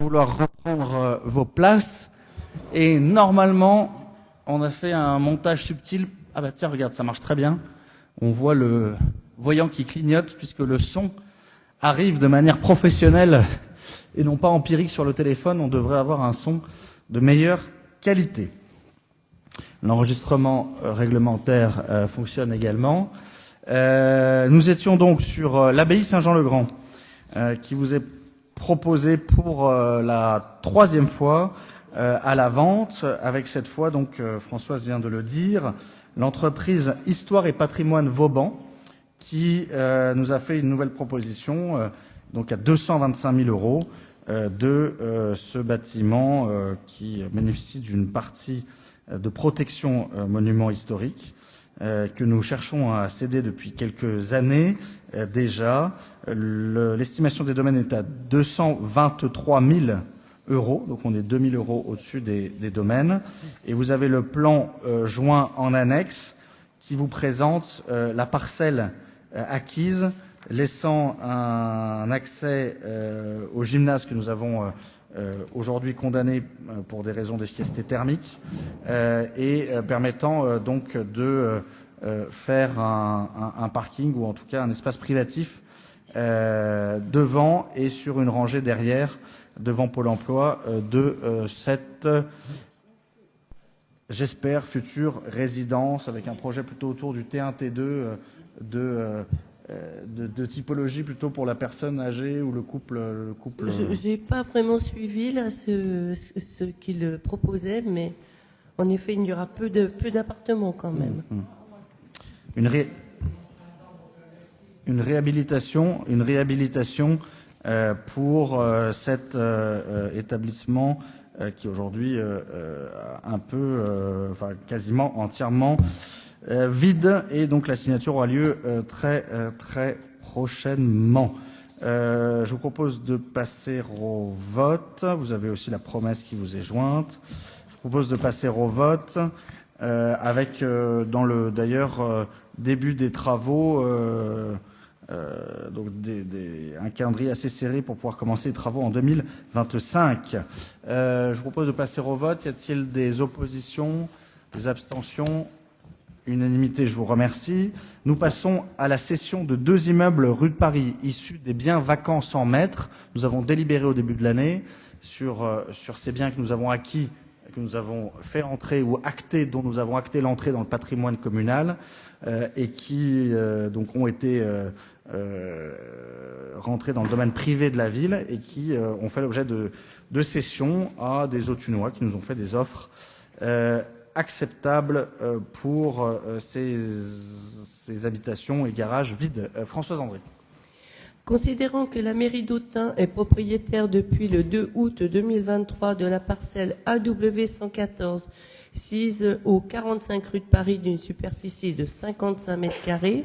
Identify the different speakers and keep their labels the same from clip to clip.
Speaker 1: vouloir reprendre vos places. Et normalement, on a fait un montage subtil. Ah bah tiens, regarde, ça marche très bien. On voit le voyant qui clignote puisque le son arrive de manière professionnelle et non pas empirique sur le téléphone. On devrait avoir un son de meilleure qualité. L'enregistrement réglementaire fonctionne également. Nous étions donc sur l'abbaye Saint-Jean-le-Grand qui vous est proposé pour la troisième fois à la vente, avec cette fois, donc Françoise vient de le dire, l'entreprise Histoire et Patrimoine Vauban qui nous a fait une nouvelle proposition, donc à 225 000 euros, de ce bâtiment qui bénéficie d'une partie de protection monument historique que nous cherchons à céder depuis quelques années déjà. L'estimation des domaines est à 223 000 euros, donc on est 2 000 euros au-dessus des domaines. Et vous avez le plan joint en annexe qui vous présente la parcelle acquise, laissant un accès au gymnase que nous avons aujourd'hui condamné pour des raisons d'efficacité thermique et permettant donc de faire un parking ou en tout cas un espace privatif devant et sur une rangée derrière, devant Pôle emploi, de cette, j'espère, future résidence avec un projet plutôt autour du T1, T2 de typologie plutôt pour la personne âgée ou le couple.
Speaker 2: Je n'ai pas vraiment suivi là ce qu'il proposait, mais en effet, il y aura peu d'appartements quand même.
Speaker 1: Une réhabilitation pour cet établissement qui aujourd'hui un peu, enfin quasiment entièrement vide, et donc la signature aura lieu très prochainement. Je vous propose de passer au vote. Vous avez aussi la promesse qui vous est jointe. Je vous propose de passer au vote avec dans le d'ailleurs début des travaux donc un calendrier assez serré pour pouvoir commencer les travaux en 2025. Je vous propose de passer au vote. Y a-t-il des oppositions, des abstentions? Unanimité, je vous remercie. Nous passons à la cession de 2 immeubles rue de Paris issus des biens vacants sans maître. Nous avons délibéré au début de l'année sur ces biens que nous avons acquis, que nous avons fait entrer ou acté, dont nous avons acté l'entrée dans le patrimoine communal et qui donc ont été rentrés dans le domaine privé de la ville et qui ont fait l'objet de cessions à des Autunois qui nous ont fait des offres acceptables pour ces habitations et garages vides. Françoise André.
Speaker 2: Considérant que la mairie d'Autun est propriétaire depuis le 2 août 2023 de la parcelle AW 114, sise au 45 rue de Paris d'une superficie de 55 mètres carrés,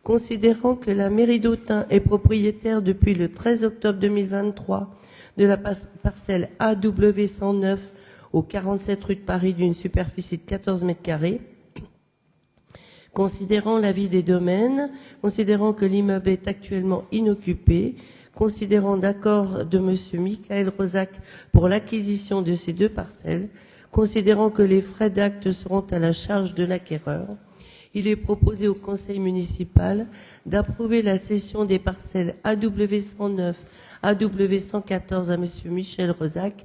Speaker 2: considérant que la mairie d'Autun est propriétaire depuis le 13 octobre 2023 de la parcelle AW 109 au 47 rue de Paris d'une superficie de 14 mètres carrés, considérant l'avis des domaines, considérant que l'immeuble est actuellement inoccupé, considérant d'accord de M. Michael Rosac pour l'acquisition de ces 2 parcelles, considérant que les frais d'acte seront à la charge de l'acquéreur, il est proposé au conseil municipal d'approuver la cession des parcelles AW 109, AW 114 à M. Michel Rosac,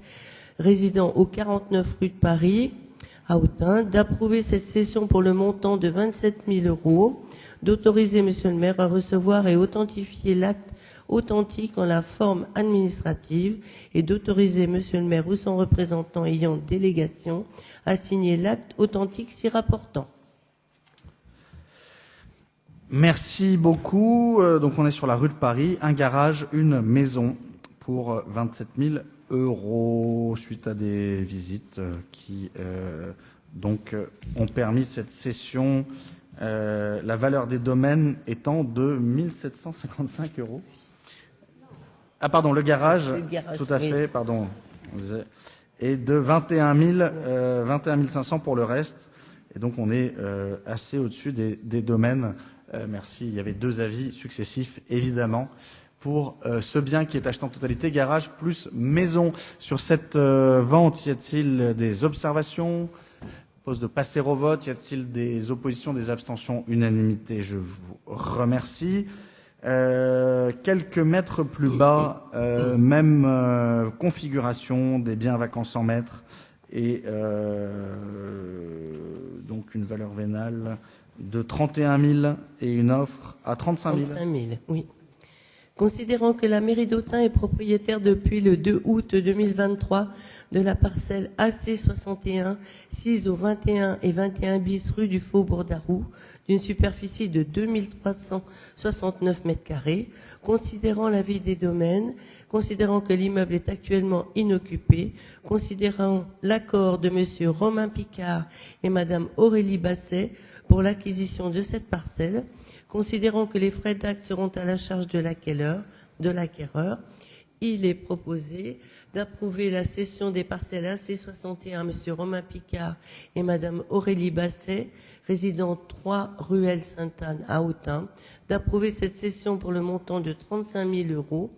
Speaker 2: résident au 49 rue de Paris, à Autun, d'approuver cette cession pour le montant de 27 000 euros, d'autoriser M. le maire à recevoir et authentifier l'acte authentique en la forme administrative et d'autoriser M. le maire ou son représentant ayant délégation à signer l'acte authentique s'y rapportant.
Speaker 1: Merci beaucoup. Donc on est sur la rue de Paris, un garage, une maison pour 27 000 euros suite à des visites qui donc ont permis cette cession. La valeur des domaines étant de 1 755 euros. Ah pardon, le garage, tout à fait, pardon. Et de 21 500 pour le reste. Et donc on est assez au-dessus des domaines. Merci. Il y avait 2 avis successifs, évidemment, pour ce bien qui est acheté en totalité, garage plus maison. Sur cette vente, y a-t-il des observations? Je propose de passer au vote. Y a-t-il des oppositions, des abstentions? Unanimité, je vous remercie. Quelques mètres plus bas, même configuration des biens vacants 100 mètres et donc une valeur vénale de 31 000 et une offre à 35 000.
Speaker 2: 35 000, oui. Considérant que la mairie d'Autun est propriétaire depuis le 2 août 2023 de la parcelle AC61, 6 au 21 et 21 bis rue du Faubourg d'Arroux, d'une superficie de 2369 mètres carrés, considérant l'avis des domaines, considérant que l'immeuble est actuellement inoccupé, considérant l'accord de monsieur Romain Picard et madame Aurélie Basset pour l'acquisition de cette parcelle, considérant que les frais d'acte seront à la charge de l'acquéreur, il est proposé d'approuver la cession des parcelles AC61 à M. Romain Picard et Mme Aurélie Basset, résidant 3 ruelle Sainte-Anne à Autun, d'approuver cette cession pour le montant de 35 000 €,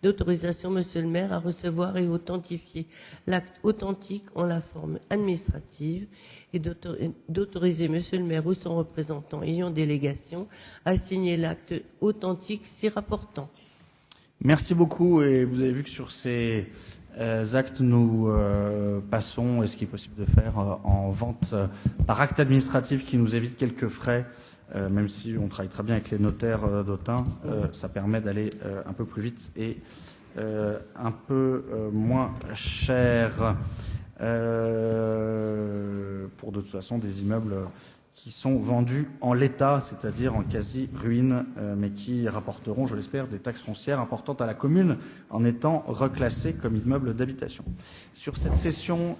Speaker 2: d'autorisation Monsieur le maire à recevoir et authentifier l'acte authentique en la forme administrative et d'autoriser Monsieur le maire ou son représentant ayant délégation à signer l'acte authentique s'y rapportant.
Speaker 1: Merci beaucoup. Et vous avez vu que sur ces actes, nous passons, et ce qui est possible de faire, en vente par acte administratif qui nous évite quelques frais, même si on travaille très bien avec les notaires d'Autun, ça permet d'aller un peu plus vite et un peu moins cher pour de toute façon des immeubles qui sont vendus en l'état, c'est-à-dire en quasi-ruine, mais qui rapporteront, je l'espère, des taxes foncières importantes à la commune en étant reclassés comme immeubles d'habitation. Sur cette cession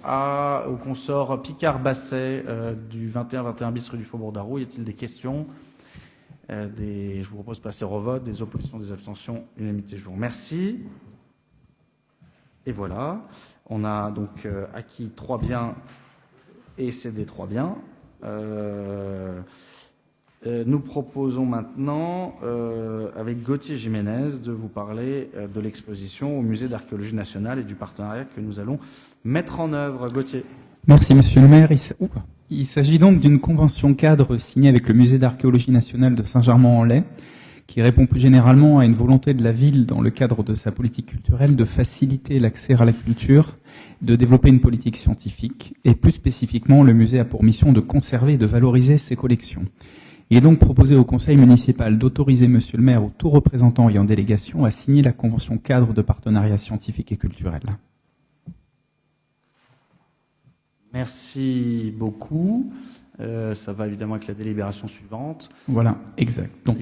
Speaker 1: au consort Picard-Basset du 21-21 bis rue du Faubourg d'Arroux, y a-t-il des questions? Je vous propose de passer au vote. Des oppositions, des abstentions, unanimité, je vous remercie. Et voilà, on a donc acquis 3 biens et cédé 3 biens. Nous proposons maintenant, avec Gauthier Jiménez, de vous parler de l'exposition au Musée d'archéologie nationale et du partenariat que nous allons mettre en œuvre. Gauthier.
Speaker 3: Merci, monsieur le maire. Il s'agit donc d'une convention cadre signée avec le Musée d'archéologie nationale de Saint-Germain-en-Laye, qui répond plus généralement à une volonté de la ville, dans le cadre de sa politique culturelle, de faciliter l'accès à la culture, de développer une politique scientifique, et plus spécifiquement, le musée a pour mission de conserver et de valoriser ses collections. Il est donc proposé au conseil municipal d'autoriser monsieur le maire ou tout représentant ayant délégation à signer la convention cadre de partenariat scientifique et culturel.
Speaker 1: Merci beaucoup. Ça va évidemment avec la délibération suivante.
Speaker 3: Voilà, exact. Donc,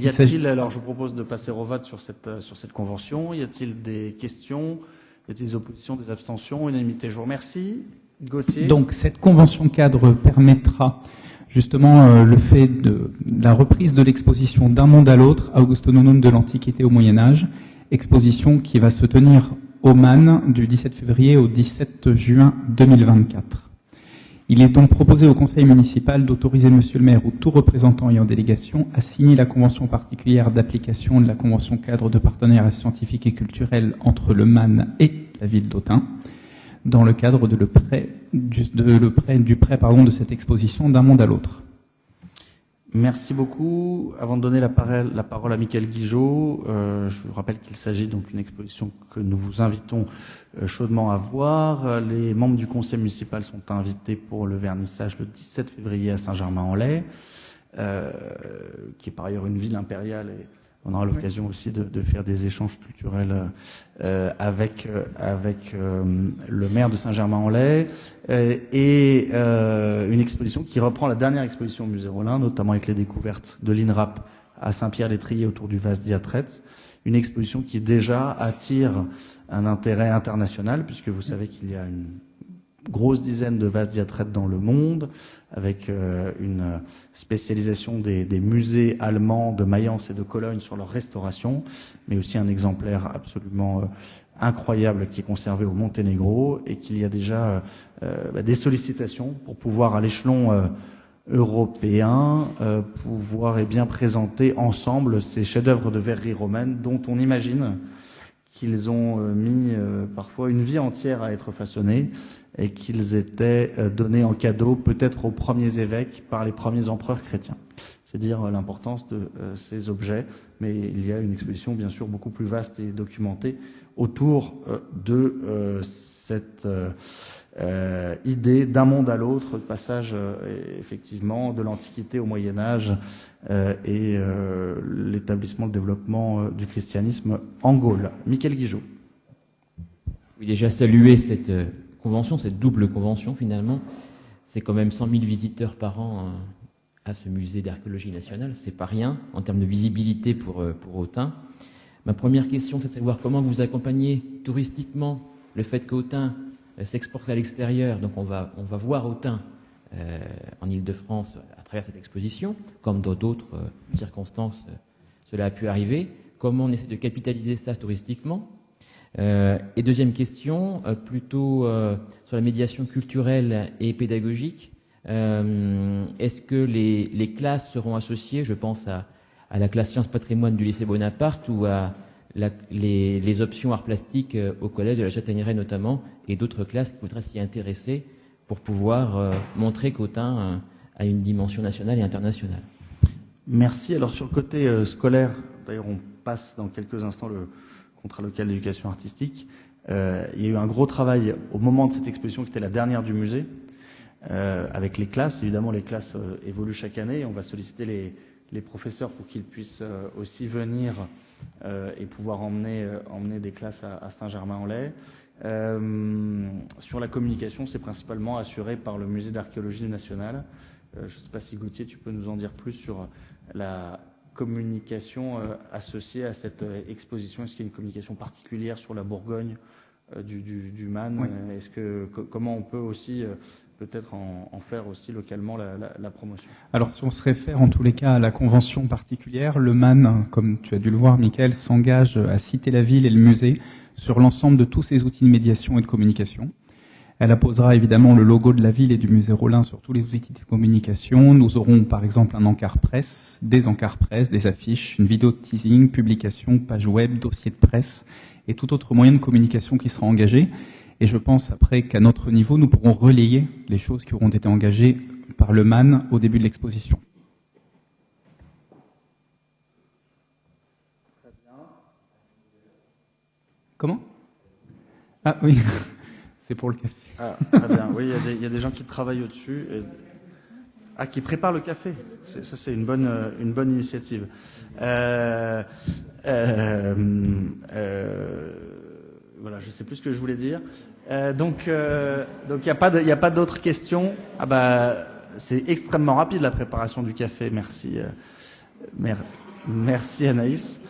Speaker 1: alors je vous propose de passer au vote sur cette convention. Y a-t-il des questions? Y a-t-il des oppositions, des abstentions? Unanimité, je vous remercie. Gauthier.
Speaker 3: Donc cette convention cadre permettra justement le fait de la reprise de l'exposition d'un monde à l'autre, Augustonum de l'Antiquité au Moyen-Âge, exposition qui va se tenir au MAN du 17 février au 17 juin 2024. Il est donc proposé au conseil municipal d'autoriser monsieur le maire ou tout représentant ayant délégation à signer la convention particulière d'application de la convention cadre de partenariat scientifique et culturel entre le MAN et la ville d'Autun, dans le cadre du prêt de cette exposition d'un monde à l'autre.
Speaker 1: Merci beaucoup. Avant de donner la parole à Michael Guigeot, je vous rappelle qu'il s'agit donc d'une exposition que nous vous invitons chaudement à voir. Les membres du conseil municipal sont invités pour le vernissage le 17 février à Saint-Germain-en-Laye, qui est par ailleurs une ville impériale, et on aura l'occasion aussi de faire des échanges culturels avec le maire de Saint-Germain-en-Laye, et une exposition qui reprend la dernière exposition au musée Rollin, notamment avec les découvertes de l'INRAP à Saint-Pierre-l'Étrier autour du vase diatrète. Une exposition qui déjà attire un intérêt international, puisque vous savez qu'il y a une grosse dizaine de vases diatrètes dans le monde, avec une spécialisation des musées allemands de Mayence et de Cologne sur leur restauration, mais aussi un exemplaire absolument incroyable qui est conservé au Monténégro, et qu'il y a déjà des sollicitations pour pouvoir, à l'échelon européen pouvoir bien présenter ensemble ces chefs-d'œuvre de verrerie romaine dont on imagine qu'ils ont mis parfois une vie entière à être façonnés et qu'ils étaient donnés en cadeau peut-être aux premiers évêques par les premiers empereurs chrétiens. C'est dire l'importance de ces objets, mais il y a une exposition bien sûr beaucoup plus vaste et documentée autour de cette idée d'un monde à l'autre, passage effectivement de l'Antiquité au Moyen-Âge et l'établissement, le développement du christianisme en Gaule. Michael Guigeot.
Speaker 4: Oui, déjà saluer cette convention, cette double convention finalement. C'est quand même 100 000 visiteurs par an à ce musée d'archéologie nationale. C'est pas rien en termes de visibilité pour Autun. Ma première question, c'est de savoir comment vous accompagnez touristiquement le fait qu'Autun s'exporte à l'extérieur. Donc on va voir Autun en Île-de-France à travers cette exposition, comme dans d'autres circonstances cela a pu arriver. Comment on essaie de capitaliser ça touristiquement? Et deuxième question, plutôt sur la médiation culturelle et pédagogique. Est-ce que les classes seront associées, je pense à la classe sciences patrimoine du lycée Bonaparte ou à les options arts plastiques au collège de la Châtaigneraie notamment, et d'autres classes qui voudraient s'y intéresser pour pouvoir montrer qu'Autun a une dimension nationale et internationale.
Speaker 1: Merci. Alors sur le côté scolaire, d'ailleurs on passe dans quelques instants le contrat local d'éducation artistique. Il y a eu un gros travail au moment de cette exposition qui était la dernière du musée, avec les classes. Évidemment, les classes évoluent chaque année. On va solliciter les professeurs pour qu'ils puissent aussi venir et pouvoir emmener des classes à Saint-Germain-en-Laye. Sur la communication, c'est principalement assuré par le musée d'archéologie nationale. Je ne sais pas si Gauthier, tu peux nous en dire plus sur la communication associée à cette exposition. Est-ce qu'il y a une communication particulière sur la Bourgogne du MAN? Oui. Comment on peut aussi peut-être en faire aussi localement la promotion?
Speaker 3: Alors, si on se réfère en tous les cas à la convention particulière, le MAN, comme tu as dû le voir, Michael, s'engage à citer la ville et le musée sur l'ensemble de tous ses outils de médiation et de communication. Elle apposera évidemment le logo de la ville et du musée Rollin sur tous les outils de communication. Nous aurons par exemple un encart presse, des encarts presse, des affiches, une vidéo de teasing, publication, page web, dossier de presse et tout autre moyen de communication qui sera engagé. Et je pense après qu'à notre niveau, nous pourrons relayer les choses qui auront été engagées par le MAN au début de l'exposition. Comment? Ah oui, c'est pour le café.
Speaker 1: Ah, très bien. Oui, il y a des gens qui travaillent au-dessus. Qui préparent le café. Ça, c'est une bonne initiative. Voilà, je ne sais plus ce que je voulais dire. Donc, il n'y a pas d'autres questions. Ah bah, c'est extrêmement rapide la préparation du café. Merci, merci Anaïs.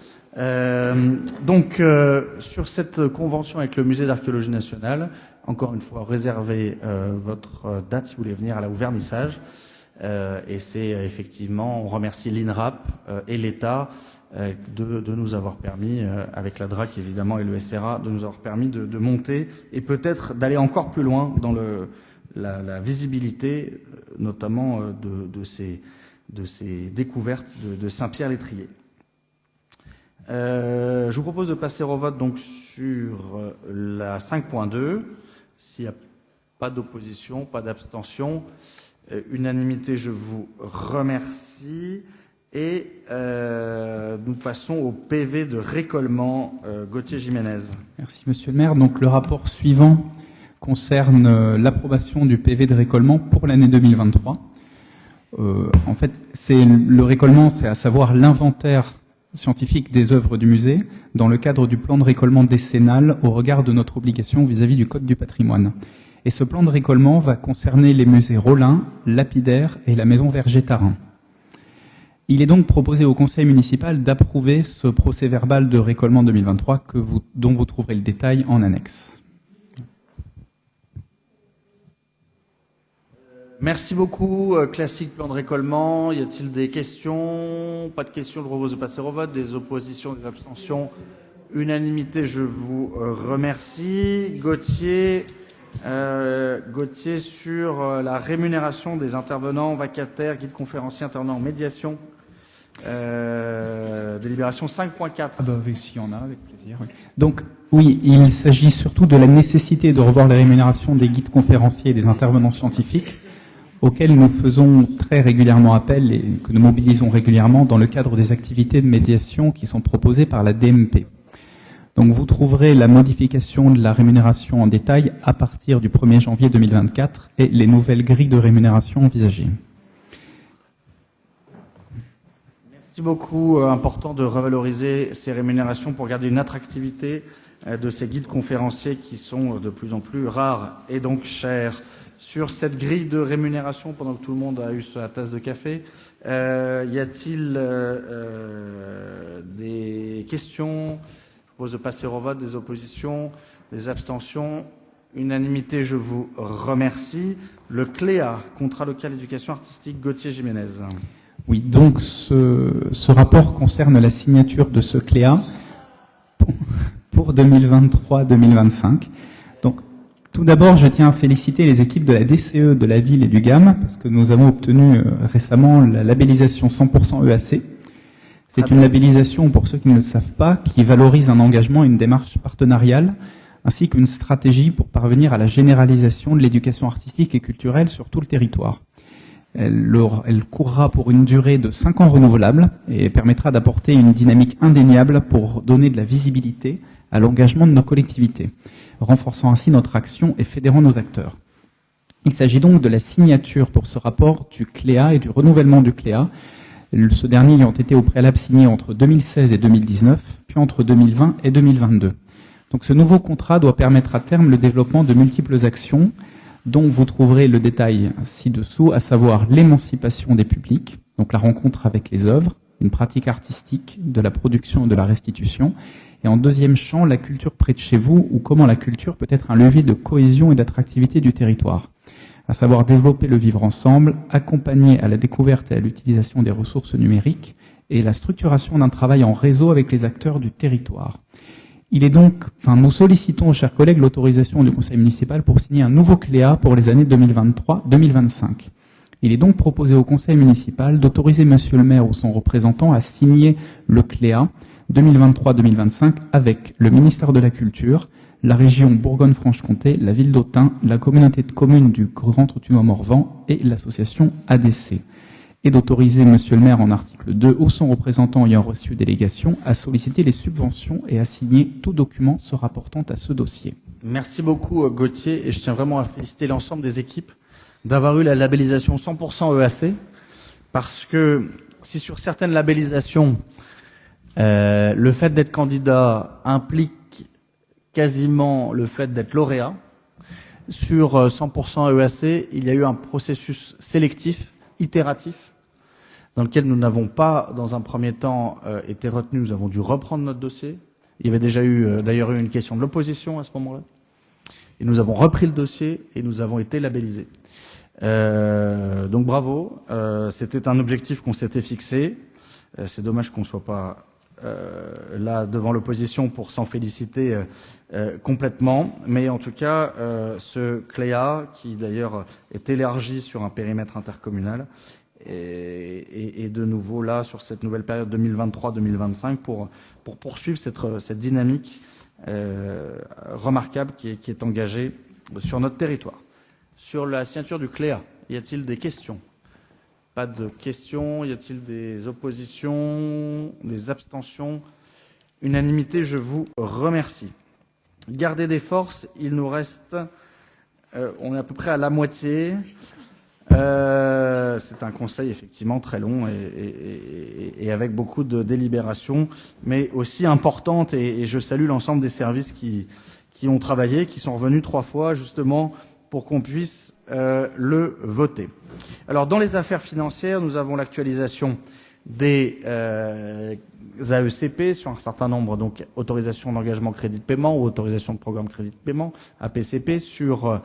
Speaker 1: Sur cette convention avec le musée d'archéologie nationale, encore une fois, réservez votre date si vous voulez venir au vernissage. Et c'est effectivement, on remercie l'INRAP et l'État de nous avoir permis, avec la DRAC évidemment et le SRA, de nous avoir permis de monter et peut-être d'aller encore plus loin dans la visibilité, notamment de ces découvertes de Saint-Pierre-l'Étrier. Je vous propose de passer au vote donc sur la 5.2. S'il n'y a pas d'opposition, pas d'abstention, unanimité, je vous remercie. Et nous passons au PV de récollement. Gauthier Jiménez.
Speaker 3: Merci Monsieur le maire. Donc le rapport suivant concerne l'approbation du PV de récollement pour l'année 2023. En fait, le récollement, c'est à savoir l'inventaire scientifique des œuvres du musée dans le cadre du plan de récollement décennal au regard de notre obligation vis-à-vis du Code du patrimoine. Et ce plan de récollement va concerner les musées Rollin, Lapidaire et la maison Vergétarin. Il est donc proposé au conseil municipal d'approuver ce procès-verbal de récollement 2023 dont vous trouverez le détail en annexe.
Speaker 1: Merci beaucoup. Classique plan de récollement. Y a-t-il des questions? Pas de questions. Je propose de passer au vote. Des oppositions, des abstentions? Unanimité, je vous remercie. Gauthier, Gauthier, sur la rémunération des intervenants vacataires, guides conférenciers, intervenants en médiation. Délibération 5.4.
Speaker 3: Ah bah oui, s'il y en a, avec plaisir. Oui. Donc, oui, il s'agit surtout de la nécessité de revoir les rémunérations des guides conférenciers et des intervenants scientifiques, auxquels nous faisons très régulièrement appel et que nous mobilisons régulièrement dans le cadre des activités de médiation qui sont proposées par la DMP. Donc vous trouverez la modification de la rémunération en détail à partir du 1er janvier 2024 et les nouvelles grilles de rémunération envisagées.
Speaker 1: Merci beaucoup. Important de revaloriser ces rémunérations pour garder une attractivité de ces guides conférenciers qui sont de plus en plus rares et donc chers. Sur cette grille de rémunération, pendant que tout le monde a eu sa tasse de café, y a-t-il des questions? Je propose de passer au vote, des oppositions, des abstentions. Unanimité, je vous remercie. Le CLEA, contrat local éducation artistique, Gauthier Jiménez.
Speaker 3: Oui, donc ce rapport concerne la signature de ce CLEA pour 2023-2025. Donc, tout d'abord, je tiens à féliciter les équipes de la DCE de la ville et du GAM, parce que nous avons obtenu récemment la labellisation 100% EAC. C'est une labellisation, pour ceux qui ne le savent pas, qui valorise un engagement et une démarche partenariale, ainsi qu'une stratégie pour parvenir à la généralisation de l'éducation artistique et culturelle sur tout le territoire. Elle courra pour une durée de 5 ans renouvelable et permettra d'apporter une dynamique indéniable pour donner de la visibilité à l'engagement de nos collectivités, renforçant ainsi notre action et fédérant nos acteurs. Il s'agit donc de la signature pour ce rapport du CLEA et du renouvellement du CLEA, ce dernier ayant été au préalable signé entre 2016 et 2019, puis entre 2020 et 2022. Donc ce nouveau contrat doit permettre à terme le développement de multiples actions, dont vous trouverez le détail ci-dessous, à savoir l'émancipation des publics, donc la rencontre avec les œuvres, une pratique artistique, de la production et de la restitution, et en deuxième champ, la culture près de chez vous, ou comment la culture peut être un levier de cohésion et d'attractivité du territoire, à savoir développer le vivre ensemble, accompagner à la découverte et à l'utilisation des ressources numériques, et la structuration d'un travail en réseau avec les acteurs du territoire. Nous sollicitons, chers collègues, l'autorisation du conseil municipal pour signer un nouveau CLEA pour les années 2023-2025. Il est donc proposé au conseil municipal d'autoriser monsieur le maire ou son représentant à signer le CLEA 2023-2025 avec le ministère de la Culture, la région Bourgogne-Franche-Comté, la ville d'Autun, la communauté de communes du Grand Autunois-Morvan et l'association ADC. Et d'autoriser monsieur le maire en article 2 ou son représentant ayant reçu délégation à solliciter les subventions et à signer tout document se rapportant à ce dossier.
Speaker 1: Merci beaucoup Gauthier, et je tiens vraiment à féliciter l'ensemble des équipes d'avoir eu la labellisation 100% EAC, parce que si sur certaines labellisations, le fait d'être candidat implique quasiment le fait d'être lauréat, sur 100% EAC, il y a eu un processus sélectif, itératif, dans lequel nous n'avons pas, dans un premier temps, été retenus. Nous avons dû reprendre notre dossier. Il y avait déjà eu, d'ailleurs, une question de l'opposition à ce moment-là. Et nous avons repris le dossier et nous avons été labellisés. Donc bravo. C'était un objectif qu'on s'était fixé. C'est dommage qu'on ne soit pas là devant l'opposition pour s'en féliciter complètement. Mais en tout cas, ce CLEA, qui d'ailleurs est élargi sur un périmètre intercommunal, et de nouveau là sur cette nouvelle période 2023-2025 pour poursuivre cette dynamique remarquable qui est engagée sur notre territoire. Sur la signature du CLEA, y a-t-il des questions? Pas de questions. Y a-t-il des oppositions, des abstentions? Unanimité, je vous remercie. Garder des forces, il nous reste, on est à peu près à la moitié. C'est un conseil effectivement très long et avec beaucoup de délibérations, mais aussi importante, et je salue l'ensemble des services qui ont travaillé, qui sont revenus 3 fois justement pour qu'on puisse le voter. Alors dans les affaires financières, nous avons l'actualisation des AECP sur un certain nombre, donc autorisation d'engagement crédit de paiement ou autorisation de programme crédit de paiement, APCP, sur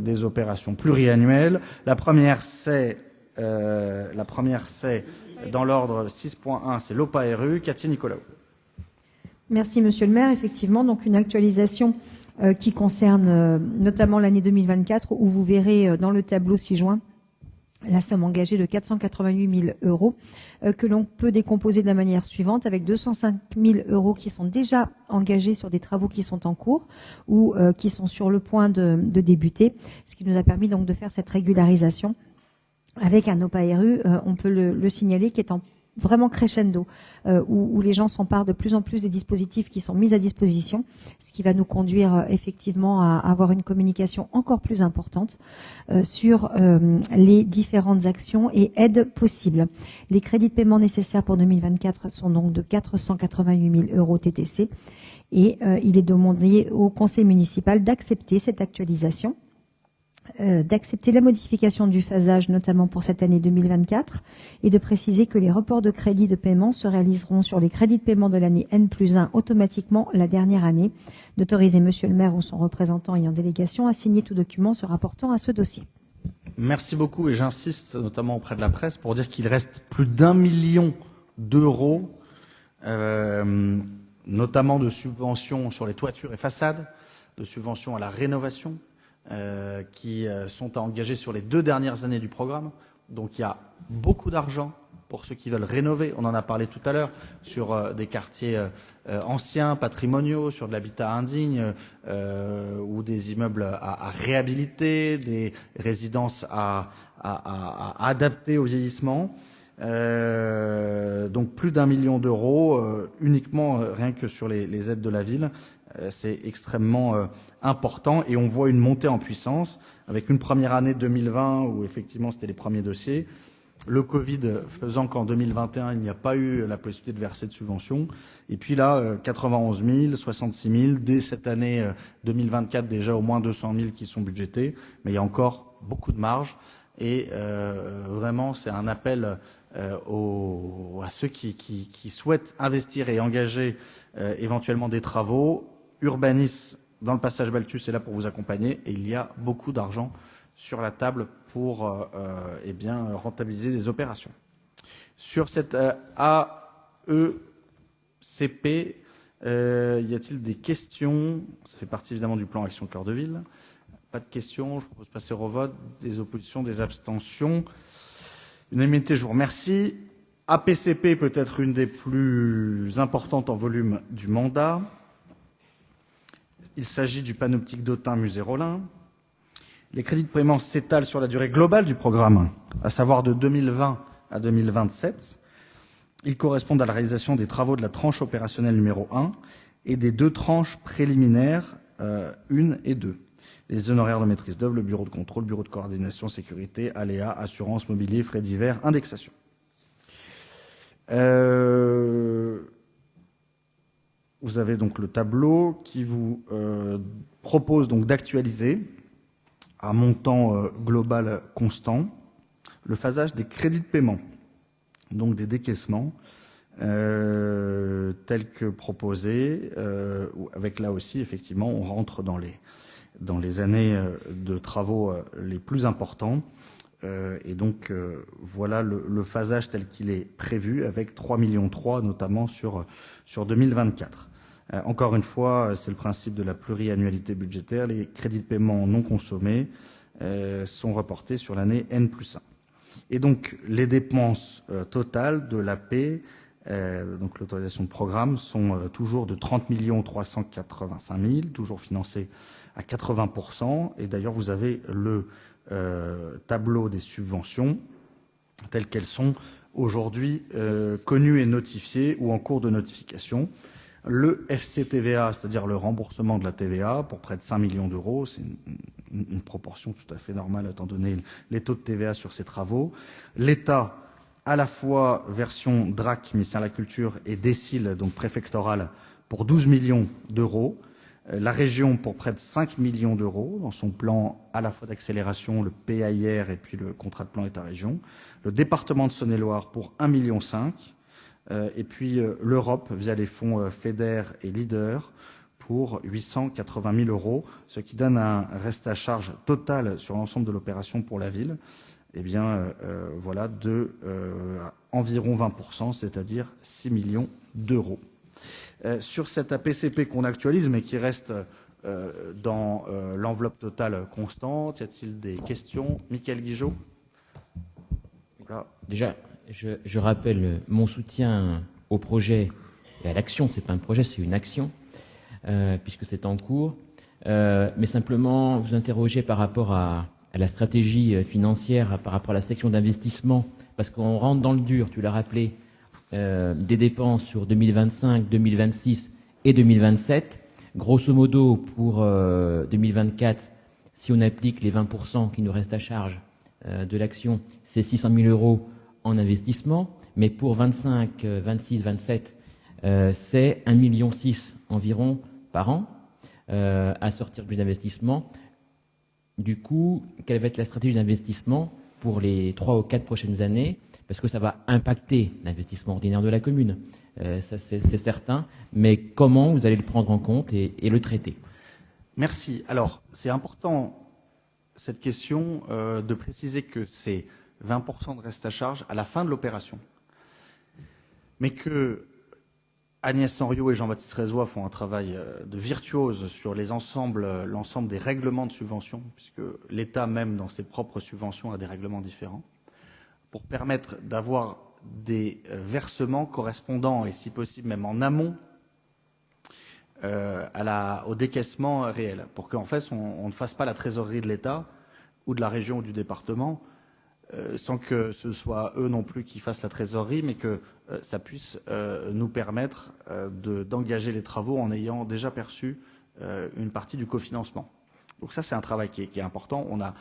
Speaker 1: des opérations pluriannuelles. La première c'est dans l'ordre 6.1, c'est l'OPA-RU. Cathy Nicolau.
Speaker 5: Merci Monsieur le maire. Effectivement, donc une actualisation qui concerne notamment l'année 2024, où vous verrez dans le tableau ci-joint la somme engagée de 488 000 euros, que l'on peut décomposer de la manière suivante, avec 205 000 euros qui sont déjà engagés sur des travaux qui sont en cours ou qui sont sur le point de débuter, ce qui nous a permis donc de faire cette régularisation avec un OPA-RU, on peut le signaler, qui est en vraiment crescendo, où les gens s'emparent de plus en plus des dispositifs qui sont mis à disposition, ce qui va nous conduire effectivement à avoir une communication encore plus importante sur les différentes actions et aides possibles. Les crédits de paiement nécessaires pour 2024 sont donc de 488 000 euros TTC et il est demandé au conseil municipal d'accepter cette actualisation, d'accepter la modification du phasage, notamment pour cette année 2024, et de préciser que les reports de crédits de paiement se réaliseront sur les crédits de paiement de l'année N+1 automatiquement la dernière année, d'autoriser Monsieur le maire ou son représentant ayant délégation à signer tout document se rapportant à ce dossier.
Speaker 1: Merci beaucoup, et j'insiste notamment auprès de la presse pour dire qu'il reste plus d'1 million d'euros, notamment de subventions sur les toitures et façades, de subventions à la rénovation, qui sont à engager sur les 2 dernières années du programme. Donc il y a beaucoup d'argent pour ceux qui veulent rénover. On en a parlé tout à l'heure sur des quartiers anciens, patrimoniaux, sur de l'habitat indigne ou des immeubles à réhabiliter, des résidences à adapter au vieillissement. Donc plus d'1 million d'euros uniquement rien que sur les aides de la ville. C'est extrêmement important et on voit une montée en puissance avec une première année 2020 où effectivement c'était les premiers dossiers. Le Covid faisant qu'en 2021 il n'y a pas eu la possibilité de verser de subventions. Et puis là 91 000, 66 000, dès cette année 2024 déjà au moins 200 000 qui sont budgétés. Mais il y a encore beaucoup de marge et vraiment c'est un appel à ceux qui souhaitent investir et engager éventuellement des travaux. Urbanis, dans le passage Balthus, est là pour vous accompagner et il y a beaucoup d'argent sur la table pour rentabiliser des opérations. Sur cette AECP, y a-t-il des questions? Ça fait partie évidemment du plan Action Cœur de Ville. Pas de questions, je propose de passer au vote. Des oppositions, des abstentions. Unanimité, je vous remercie. APCP peut être une des plus importantes en volume du mandat. Il s'agit du panoptique d'Autun Musée Rollin. Les crédits de paiement s'étalent sur la durée globale du programme, à savoir de 2020 à 2027. Ils correspondent à la réalisation des travaux de la tranche opérationnelle numéro 1 et des 2 tranches préliminaires 1 et 2. Les honoraires de maîtrise d'œuvre, le bureau de contrôle, bureau de coordination, sécurité, aléas, assurance, mobilier, frais divers, indexation. Vous avez donc le tableau qui vous propose donc d'actualiser à montant global constant le phasage des crédits de paiement, donc des décaissements tels que proposés, avec là aussi effectivement on rentre dans les années de travaux les plus importants. Et donc voilà le phasage tel qu'il est prévu avec 3,3 millions notamment sur 2024. Encore une fois, c'est le principe de la pluriannualité budgétaire. Les crédits de paiement non consommés sont reportés sur l'année N+1. Et donc les dépenses totales de l'AP, donc l'autorisation de programme, sont toujours de 30 385 000, toujours financées à 80%. Et d'ailleurs, vous avez le tableau des subventions telles qu'elles sont aujourd'hui connues et notifiées ou en cours de notification. Le FCTVA, c'est-à-dire le remboursement de la TVA pour près de 5 millions d'euros, c'est une proportion tout à fait normale étant donné les taux de TVA sur ces travaux. L'État, à la fois version DRAC, ministère de la Culture, et DECIL, donc préfectorale, pour 12 millions d'euros. La région pour près de 5 millions d'euros dans son plan à la fois d'accélération, le PAIR et puis le contrat de plan État-région. Le département de Saône-et-Loire pour 1,5 million. Et puis l'Europe via les fonds FEDER et LEADER pour 880 000 euros, ce qui donne un reste à charge total sur l'ensemble de l'opération pour la ville, voilà, de environ 20%, c'est-à-dire 6 millions d'euros. Sur cette APCP qu'on actualise, mais qui reste dans l'enveloppe totale constante. Y a-t-il des questions? Michael Guigeot. Voilà.
Speaker 4: Déjà, je rappelle mon soutien au projet et à l'action. C'est pas un projet, c'est une action, puisque c'est en cours. Mais simplement, vous interrogez par rapport à la stratégie financière, par rapport à la section d'investissement, parce qu'on rentre dans le dur, tu l'as rappelé, des dépenses sur 2025, 2026 et 2027. Grosso modo, pour 2024, si on applique les 20% qui nous restent à charge de l'action, c'est 600 000 euros en investissement. Mais pour 25, 26, 27, c'est 1,6 million environ par an à sortir du d'investissement. Du coup, quelle va être la stratégie d'investissement pour les 3 ou 4 prochaines années? Parce que ça va impacter l'investissement ordinaire de la commune, ça c'est certain, mais comment vous allez le prendre en compte et le traiter?
Speaker 1: Merci. Alors, c'est important, cette question, de préciser que c'est 20% de reste à charge à la fin de l'opération. Mais que Agnès Henriot et Jean-Baptiste Rézois font un travail de virtuose sur l'ensemble des règlements de subvention, puisque l'État, même dans ses propres subventions, a des règlements différents, pour permettre d'avoir des versements correspondant, et si possible même en amont, au décaissement réel, pour qu'en fait on ne fasse pas la trésorerie de l'État ou de la région ou du département, sans que ce soit eux non plus qui fassent la trésorerie, mais que ça puisse nous permettre d'engager les travaux en ayant déjà perçu une partie du cofinancement. Donc ça, c'est un travail qui est important. On n'a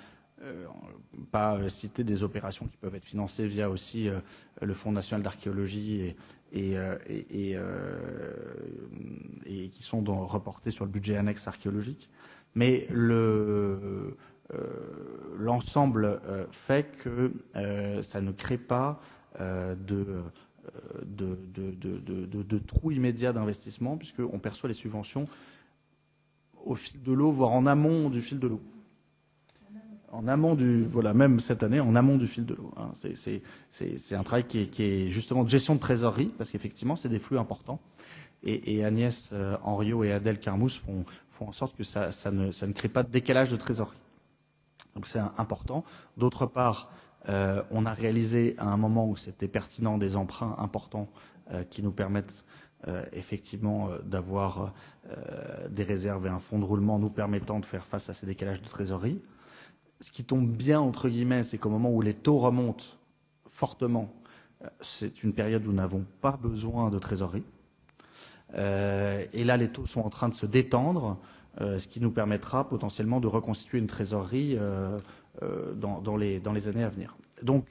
Speaker 1: pas cité des opérations qui peuvent être financées via aussi le Fonds national d'archéologie et qui sont reportées sur le budget annexe archéologique. Mais l'ensemble fait que ça ne crée pas de trou immédiat d'investissement, puisqu'on perçoit les subventions au fil de l'eau, voire en amont du fil de l'eau. En amont même cette année, en amont du fil de l'eau. Hein. C'est un travail qui est justement de gestion de trésorerie, parce qu'effectivement, c'est des flux importants. Et Agnès Henriot et Adèle Carmousse font en sorte que ça ne crée pas de décalage de trésorerie. Donc c'est important. D'autre part, on a réalisé à un moment où c'était pertinent des emprunts importants qui nous permettent effectivement d'avoir des réserves et un fonds de roulement nous permettant de faire face à ces décalages de trésorerie. Ce qui tombe bien, entre guillemets, c'est qu'au moment où les taux remontent fortement, c'est une période où nous n'avons pas besoin de trésorerie. Et là, les taux sont en train de se détendre, ce qui nous permettra potentiellement de reconstituer une trésorerie dans les années à venir. Donc,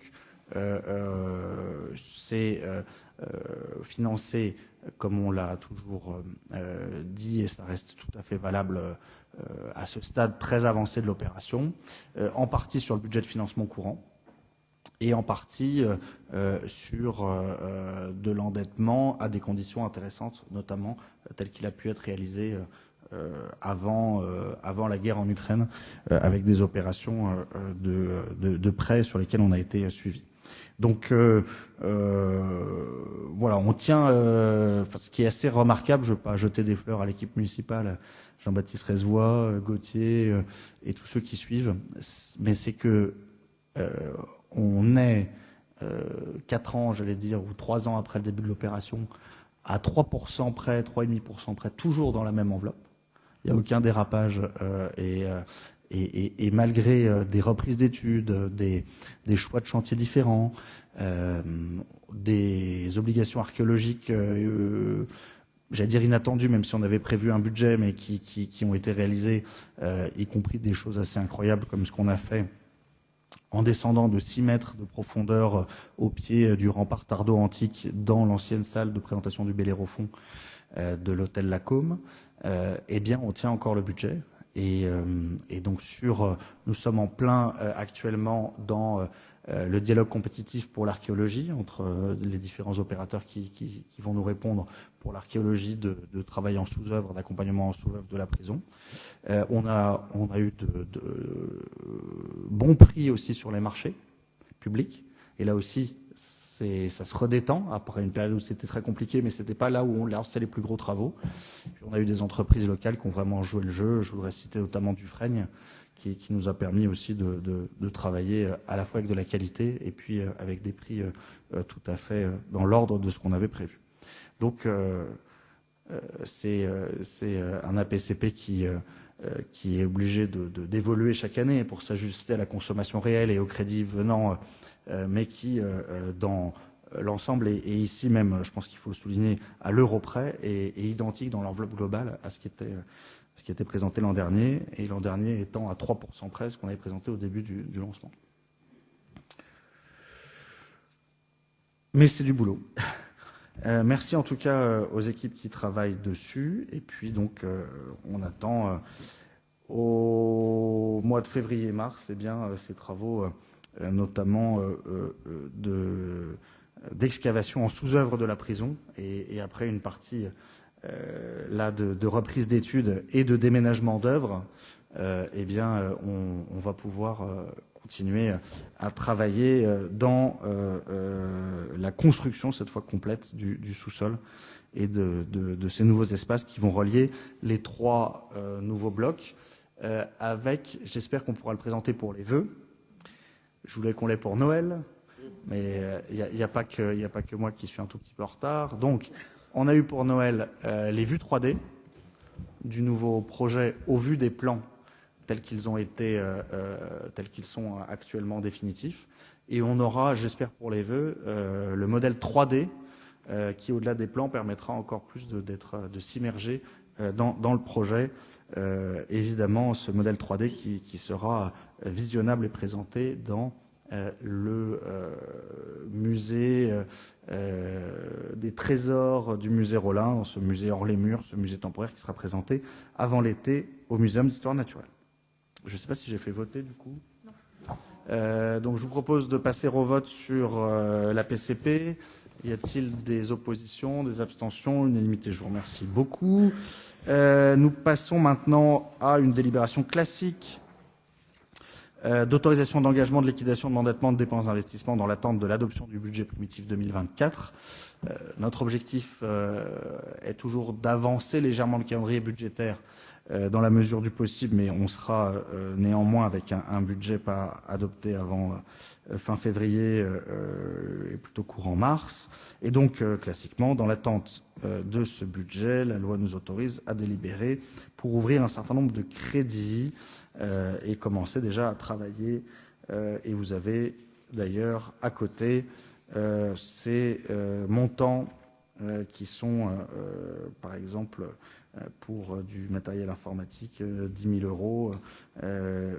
Speaker 1: c'est financé, comme on l'a toujours dit, et ça reste tout à fait valable à ce stade très avancé de l'opération, en partie sur le budget de financement courant et en partie sur de l'endettement à des conditions intéressantes, notamment tel qu'il a pu être réalisé avant la guerre en Ukraine, avec des opérations de prêts sur lesquelles on a été suivi. Donc voilà, on tient. Ce qui est assez remarquable, je ne veux pas jeter des fleurs à l'équipe municipale, Jean-Baptiste Rézois, Gauthier et tous ceux qui suivent, mais c'est que on est 4 ans, j'allais dire, ou 3 ans après le début de l'opération, à 3% près, 3,5% près, toujours dans la même enveloppe. Il n'y a aucun dérapage et malgré des reprises d'études, des choix de chantiers différents, des obligations archéologiques, j'allais dire inattendues, même si on avait prévu un budget, mais qui ont été réalisées, y compris des choses assez incroyables comme ce qu'on a fait en descendant de 6 mètres de profondeur au pied du rempart Tardot antique dans l'ancienne salle de présentation du Bellérophon de l'hôtel Lacôme, eh bien on tient encore le budget. Et donc nous sommes en plein actuellement dans le dialogue compétitif pour l'archéologie entre les différents opérateurs qui vont nous répondre pour l'archéologie de travail en sous-œuvre, d'accompagnement en sous-œuvre de la prison. On a eu de bons prix aussi sur les marchés publics, Et là aussi, ça se redétend après une période où c'était très compliqué, mais c'était pas là où on lançait les plus gros travaux. Puis on a eu des entreprises locales qui ont vraiment joué le jeu. Je voudrais citer notamment Dufrègne, qui nous a permis aussi de travailler à la fois avec de la qualité et puis avec des prix tout à fait dans l'ordre de ce qu'on avait prévu. Donc c'est un APCP qui est obligé d'évoluer chaque année pour s'ajuster à la consommation réelle et au crédit venant, mais qui, dans l'ensemble, et ici même, je pense qu'il faut le souligner, à l'euro près, est identique dans l'enveloppe globale à ce qui était présenté l'an dernier, et l'an dernier étant à 3% près, ce qu'on avait présenté au début du lancement. Mais c'est du boulot. Merci en tout cas aux équipes qui travaillent dessus. Et puis donc on attend au mois de février-mars ces travaux, notamment d'excavation en sous-œuvre de la prison et après une partie là de reprise d'études et de déménagement d'œuvres. On va pouvoir continuer à travailler dans la construction, cette fois complète, du sous-sol et de ces nouveaux espaces qui vont relier les 3 nouveaux blocs avec, j'espère qu'on pourra le présenter pour les vœux. Je voulais qu'on l'ait pour Noël, mais il n'y a pas que moi qui suis un tout petit peu en retard. Donc, on a eu pour Noël les vues 3D du nouveau projet au vu des plans tels qu'ils sont actuellement définitifs. Et on aura, j'espère pour les vœux, le modèle 3D qui, au-delà des plans, permettra encore plus de s'immerger dans le projet. Évidemment, ce modèle 3D qui sera visionnable et présenté dans le musée des trésors du musée Rollin, dans ce musée hors les murs, ce musée temporaire qui sera présenté avant l'été au Muséum d'histoire naturelle. Je ne sais pas si j'ai fait voter du coup. Donc je vous propose de passer au vote sur la PCP. Y a-t-il des oppositions, des abstentions, unanimité? Je vous remercie beaucoup. Nous passons maintenant à une délibération classique d'autorisation d'engagement de liquidation de mandatement de dépenses d'investissement dans l'attente de l'adoption du budget primitif 2024. Notre objectif est toujours d'avancer légèrement le calendrier budgétaire dans la mesure du possible, mais on sera néanmoins avec un budget pas adopté avant fin février et plutôt courant mars. Et donc, classiquement, dans l'attente de ce budget, la loi nous autorise à délibérer pour ouvrir un certain nombre de crédits et commencer déjà à travailler. Et vous avez d'ailleurs à côté ces montants qui sont, par exemple, pour du matériel informatique, 10 000 euros,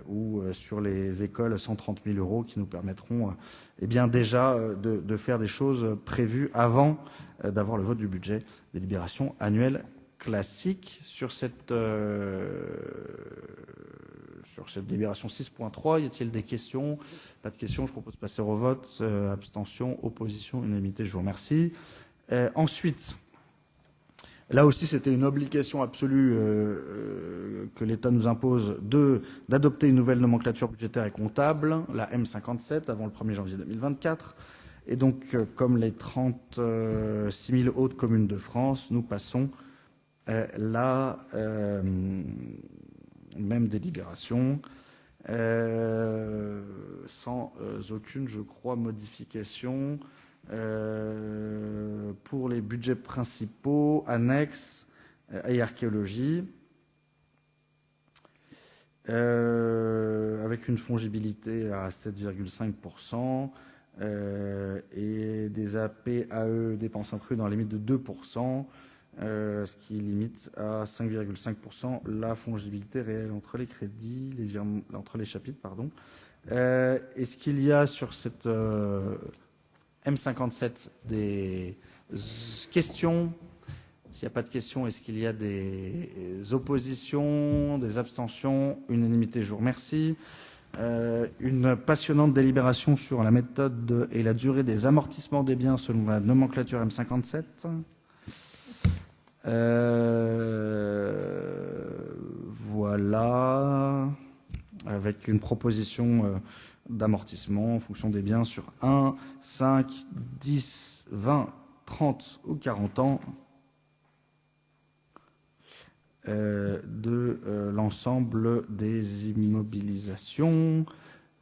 Speaker 1: ou sur les écoles, 130 000 euros, qui nous permettront déjà de faire des choses prévues avant d'avoir le vote du budget, délibération annuelle classique. Sur cette délibération 6.3, y a-t-il des questions? Pas de questions, je propose de passer au vote. Abstention, opposition, unanimité, je vous remercie. Ensuite, là aussi, c'était une obligation absolue que l'État nous impose d'adopter une nouvelle nomenclature budgétaire et comptable, la M57, avant le 1er janvier 2024. Et donc, comme les 36 000 autres communes de France, nous passons la même délibération, sans aucune, je crois, modification. Pour les budgets principaux, annexes et archéologie, avec une fongibilité à 7,5% et des APAE dépenses incluses dans la limite de 2%, ce qui limite à 5,5% la fongibilité réelle entre les crédits, entre les chapitres, pardon. Est-ce qu'il y a sur cette M57 des questions? S'il n'y a pas de questions, est-ce qu'il y a des oppositions, des abstentions? Unanimité, je vous remercie. Une passionnante délibération sur la méthode et la durée des amortissements des biens selon la nomenclature M57. Voilà. avec une proposition d'amortissement en fonction des biens sur 1, 5, 10, 20, 30 ou 40 ans de l'ensemble des immobilisations.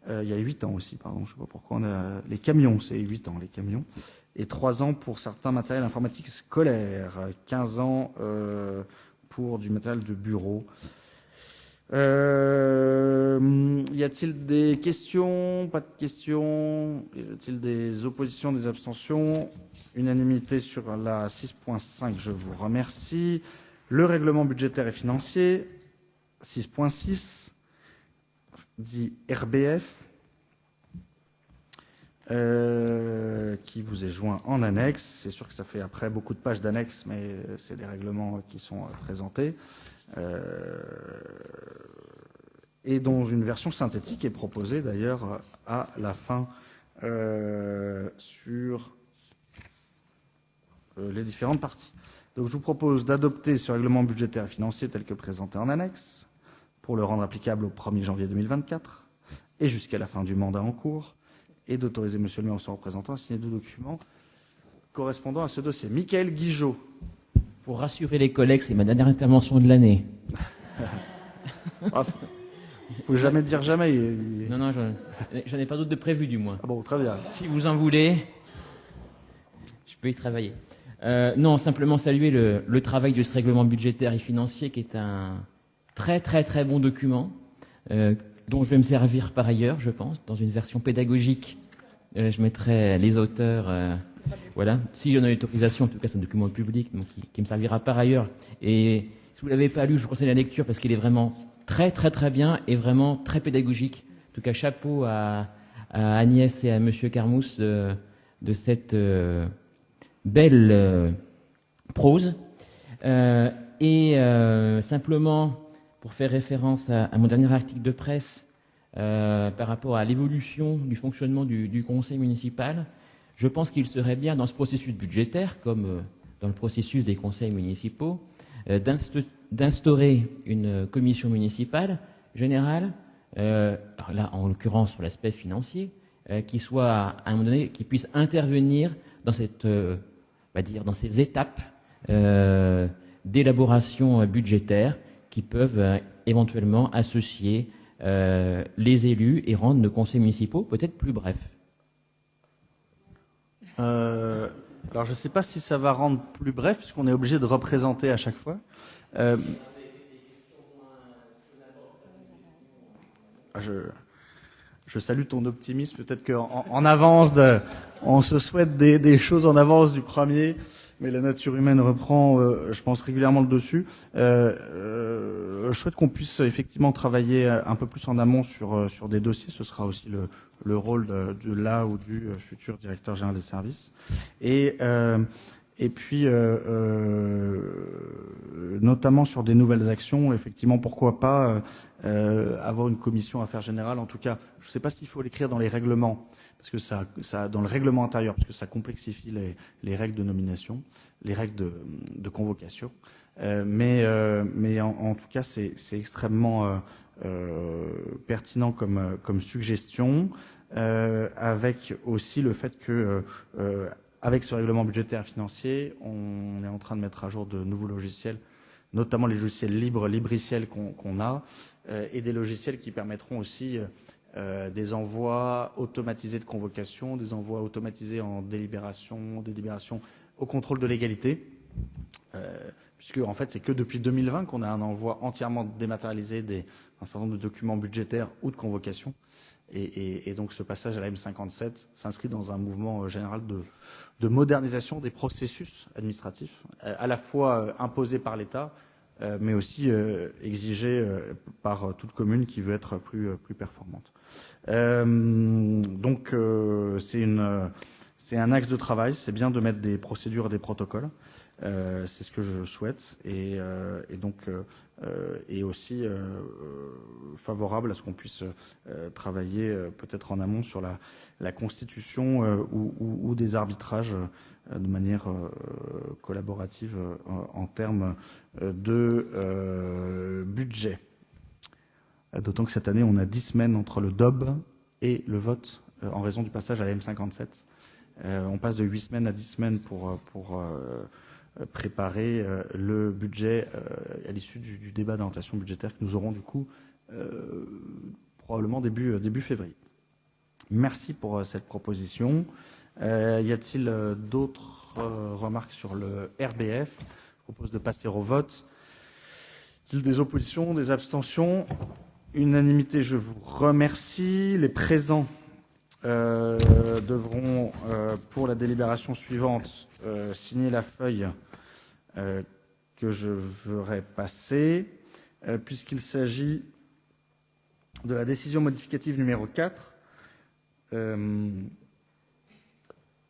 Speaker 1: Il y a 8 ans aussi, pardon, je ne sais pas pourquoi. Les camions, c'est 8 ans, les camions. Et 3 ans pour certains matériels informatiques scolaires. 15 ans pour du matériel de bureau. Y a-t-il des questions? Pas de questions? Y a-t-il des oppositions, des abstentions? Unanimité sur la 6.5, je vous remercie. Le règlement budgétaire et financier, 6.6, dit RBF, qui vous est joint en annexe. C'est sûr que ça fait après beaucoup de pages d'annexes, mais c'est des règlements qui sont présentés. Et dont une version synthétique est proposée d'ailleurs à la fin sur les différentes parties. Donc je vous propose d'adopter ce règlement budgétaire et financier tel que présenté en annexe pour le rendre applicable au 1er janvier 2024 et jusqu'à la fin du mandat en cours, et d'autoriser monsieur le maire ou son représentant à signer 2 documents correspondant à ce dossier. Michael Guigeot.
Speaker 4: Pour rassurer les collègues, c'est ma dernière intervention de l'année.
Speaker 1: Faut jamais dire jamais.
Speaker 4: Non, j'en ai pas d'autres de prévu du moins.
Speaker 1: Ah bon, très bien.
Speaker 4: Si vous en voulez, je peux y travailler. Non, simplement saluer le travail de ce règlement budgétaire et financier qui est un très très très bon document dont je vais me servir par ailleurs, je pense, dans une version pédagogique. Je mettrai les auteurs, voilà. Si j'en ai l'autorisation, en tout cas c'est un document public donc qui me servira par ailleurs. Et si vous ne l'avez pas lu, je vous conseille la lecture parce qu'il est vraiment très très très bien et vraiment très pédagogique. En tout cas, chapeau à Agnès et à Monsieur Carmousse de cette belle prose. Simplement, pour faire référence à mon dernier article de presse par rapport à l'évolution du fonctionnement du conseil municipal, je pense qu'il serait bien dans ce processus budgétaire, comme dans le processus des conseils municipaux, d'instaurer une commission municipale générale, alors là en l'occurrence sur l'aspect financier, qui soit à un moment donné, qui puisse intervenir dans cette, on va dire, dans ces étapes d'élaboration budgétaire qui peuvent éventuellement associer les élus et rendre nos conseils municipaux peut-être plus brefs.
Speaker 1: Alors je ne sais pas si ça va rendre plus bref puisqu'on est obligé de représenter à chaque fois. Je salue ton optimisme. Peut-être qu'en avance, on se souhaite des choses en avance du premier, mais la nature humaine reprend, je pense, régulièrement le dessus. Je souhaite qu'on puisse effectivement travailler un peu plus en amont sur des dossiers. Ce sera aussi le rôle de là ou du futur directeur général des services. Et puis, notamment sur des nouvelles actions, effectivement, pourquoi pas avoir une commission affaires générales. En tout cas, je ne sais pas s'il faut l'écrire dans les règlements, parce que ça dans le règlement intérieur, parce que ça complexifie les règles de nomination, les règles de convocation. Mais en tout cas, c'est extrêmement pertinent comme suggestion, avec aussi le fait que avec ce règlement budgétaire et financier, on est en train de mettre à jour de nouveaux logiciels, notamment les logiciels libriciels qu'on a, et des logiciels qui permettront aussi des envois automatisés de convocation, des envois automatisés en délibération au contrôle de légalité, puisque en fait c'est que depuis 2020 qu'on a un envoi entièrement dématérialisé d'un certain nombre de documents budgétaires ou de convocation. Et donc ce passage à la M57 s'inscrit dans un mouvement général de modernisation des processus administratifs, à la fois imposés par l'État, mais aussi exigés par toute commune qui veut être plus performante. Donc c'est un axe de travail, c'est bien de mettre des procédures et des protocoles. C'est ce que je souhaite et donc et aussi favorable à ce qu'on puisse travailler peut-être en amont sur la constitution ou des arbitrages de manière collaborative en termes de budget. d'autant que cette année, on a 10 semaines entre le DOB et le vote en raison du passage à la M57. On passe de 8 semaines à 10 semaines pour préparer le budget à l'issue du débat d'orientation budgétaire que nous aurons du coup probablement début février. Merci pour cette proposition. Y a-t-il d'autres remarques sur le RBF? Je propose de passer au vote. Y a-t-il des oppositions, des abstentions? Unanimité, je vous remercie. Les présents devront, pour la délibération suivante, signer la feuille que je ferai passer, puisqu'il s'agit de la décision modificative numéro 4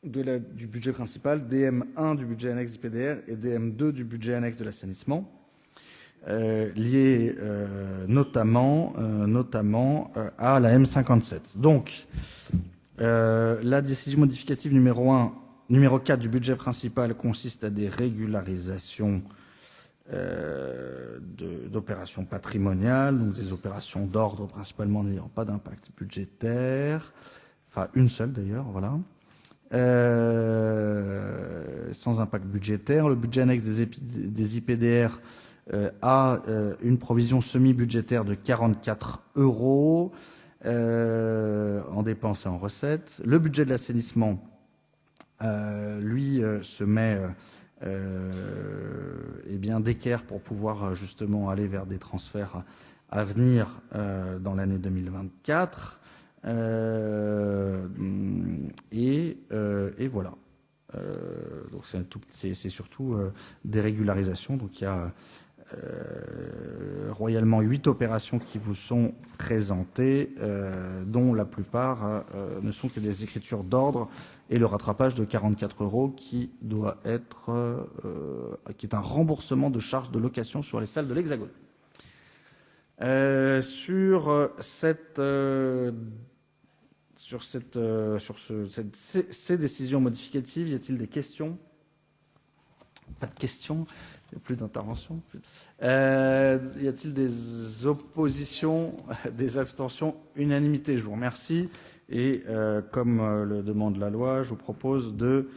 Speaker 1: du budget principal, DM1 du budget annexe IPDR et DM2 du budget annexe de l'assainissement, liés notamment à la M57. Donc, la décision modificative numéro 4 du budget principal consiste à des régularisations d'opérations patrimoniales, donc des opérations d'ordre principalement n'ayant pas d'impact budgétaire, enfin une seule d'ailleurs, voilà, sans impact budgétaire. Le budget annexe des IPDR a une provision semi-budgétaire de 44 € en dépenses et en recettes. Le budget de l'assainissement, lui, se met d'équerre pour pouvoir justement aller vers des transferts à venir dans l'année 2024. Et voilà. Donc c'est surtout des régularisations. Donc il y a royalement 8 opérations qui vous sont présentées, dont la plupart ne sont que des écritures d'ordre et le rattrapage de 44 € qui doit être qui est un remboursement de charges de location sur les salles de l'Hexagone. Ces décisions modificatives, y a-t-il des questions? Pas de questions, il n'y a plus d'intervention. Y a-t-il des oppositions, des abstentions? Unanimité, je vous remercie. Et comme le demande la loi, je vous propose de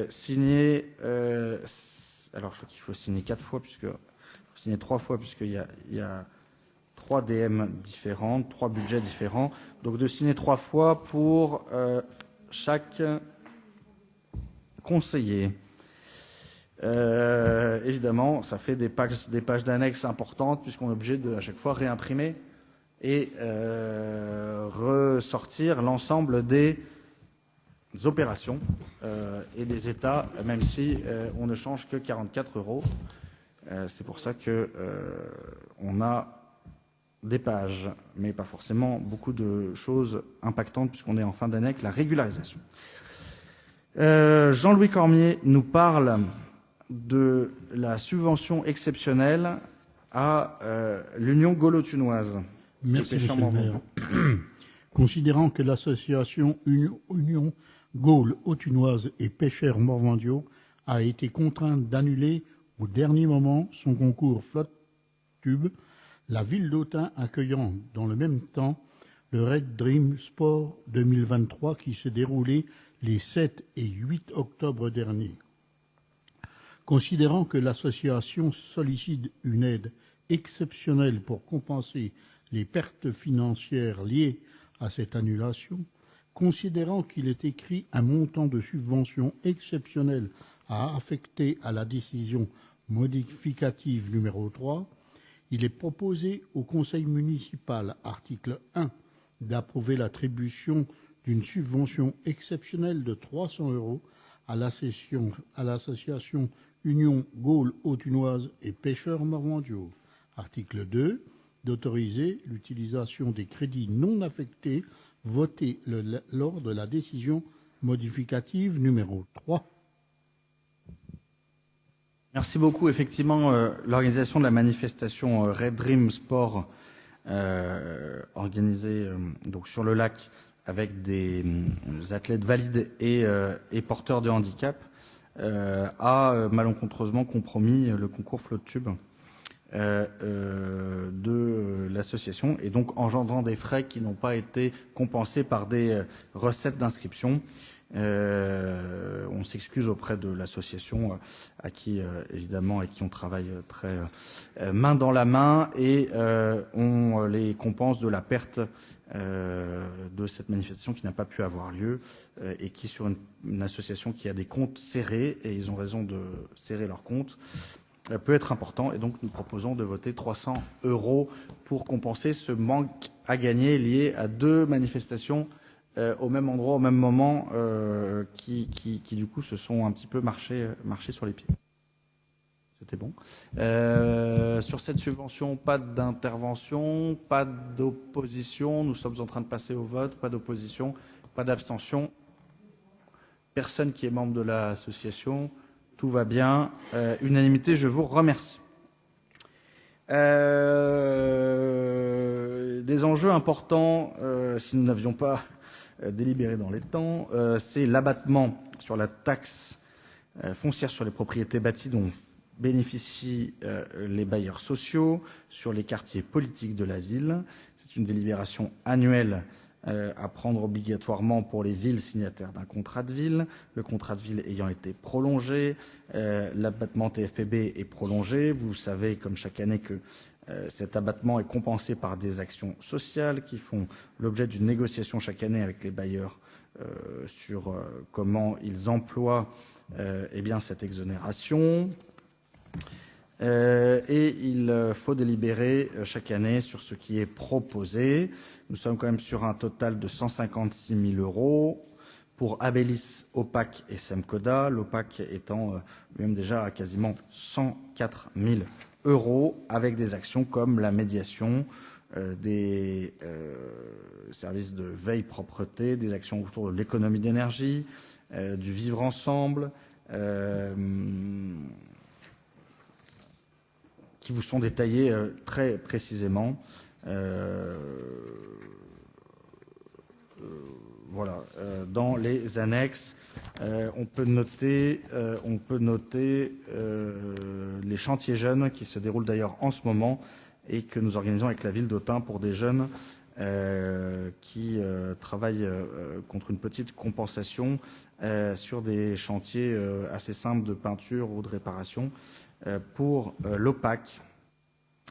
Speaker 1: signer. Alors, je crois qu'il faut signer 4 fois, signer 3 fois, puisqu'il y a 3 DM différentes, 3 budgets différents. Donc, de signer 3 fois pour chaque conseiller. Évidemment, ça fait des pages d'annexes importantes, puisqu'on est obligé de à chaque fois réimprimer et ressortir l'ensemble des opérations et des états, même si on ne change que 44 €. C'est pour ça que on a des pages, mais pas forcément beaucoup de choses impactantes, puisqu'on est en fin d'année avec la régularisation. Jean-Louis Cormier nous parle de la subvention exceptionnelle à l'Union gaulo-thunoise.
Speaker 6: Merci, Monsieur le maire. Considérant que l'association Union Gaulo-Thunoise et pêcheurs morvandiaux a été contrainte d'annuler au dernier moment son concours Flotte Tube, la ville d'Autun accueillant dans le même temps le Red Dream Sport 2023 qui s'est déroulé les 7 et 8 octobre dernier. Considérant que l'association sollicite une aide exceptionnelle pour compenser les pertes financières liées à cette annulation, considérant qu'il est écrit un montant de subvention exceptionnelle à affecter à la décision modificative numéro 3, il est proposé au Conseil municipal, article 1, d'approuver l'attribution d'une subvention exceptionnelle de 300 € à l'association Union Gaulo-Thunoise et pêcheurs morvandiaux. Article 2, d'autoriser l'utilisation des crédits non affectés votés lors de la décision modificative numéro 3.
Speaker 1: Merci beaucoup. Effectivement, l'organisation de la manifestation Red Dream Sport organisée donc sur le lac avec des athlètes valides et porteurs de handicap a malencontreusement compromis le concours Flotte Tube. de l'association, et donc engendrant des frais qui n'ont pas été compensés par des recettes d'inscription. On s'excuse auprès de l'association à qui évidemment avec qui on travaille très main dans la main, et on les compense de la perte de cette manifestation qui n'a pas pu avoir lieu, et qui sur une association qui a des comptes serrés, et ils ont raison de serrer leurs comptes, peut être important, et donc nous proposons de voter 300 € pour compenser ce manque à gagner lié à 2 manifestations au même endroit, au même moment, qui du coup se sont un petit peu marché sur les pieds. C'était bon. Sur cette subvention, pas d'intervention, pas d'opposition. Nous sommes en train de passer au vote. Pas d'opposition, pas d'abstention. Personne qui est membre de l'association. Tout va bien. Unanimité, je vous remercie. Des enjeux importants, si nous n'avions pas délibéré dans les temps, c'est l'abattement sur la taxe foncière sur les propriétés bâties dont bénéficient les bailleurs sociaux sur les quartiers politiques de la ville. C'est une délibération annuelle à prendre obligatoirement pour les villes signataires d'un contrat de ville, le contrat de ville ayant été prolongé, l'abattement TFPB est prolongé. Vous savez, comme chaque année, que cet abattement est compensé par des actions sociales qui font l'objet d'une négociation chaque année avec les bailleurs sur comment ils emploient cette exonération. Et il faut délibérer chaque année sur ce qui est proposé. Nous sommes quand même sur un total de 156 000 € pour Abélis, OPAC et Semcoda, l'OPAC étant lui-même déjà à quasiment 104 000 € avec des actions comme la médiation, des services de veille propreté, des actions autour de l'économie d'énergie, du vivre ensemble, qui vous sont détaillés très précisément. Voilà, dans les annexes, on peut noter les chantiers jeunes qui se déroulent d'ailleurs en ce moment et que nous organisons avec la ville d'Autun pour des jeunes qui travaillent contre une petite compensation sur des chantiers assez simples de peinture ou de réparation. Pour l'OPAC,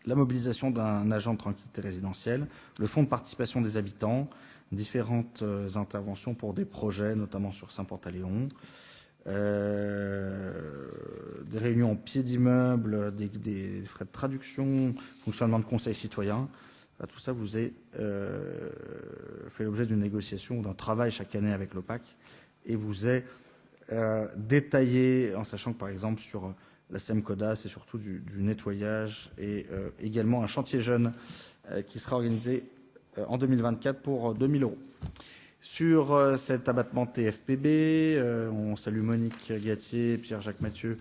Speaker 1: la mobilisation d'un agent de tranquillité résidentielle, le fonds de participation des habitants, différentes interventions pour des projets, notamment sur Saint-Pantaléon, des réunions en pied d'immeuble, des frais de traduction, fonctionnement de conseil citoyen. Tout ça vous est fait l'objet d'une négociation ou d'un travail chaque année avec l'OPAC et vous est détaillé, en sachant que par exemple sur la Semcoda, c'est surtout du nettoyage et également un chantier jeune qui sera organisé en 2024 pour 2 000 €. Sur cet abattement TFPB, on salue Monique Gatier, Pierre-Jacques Mathieu,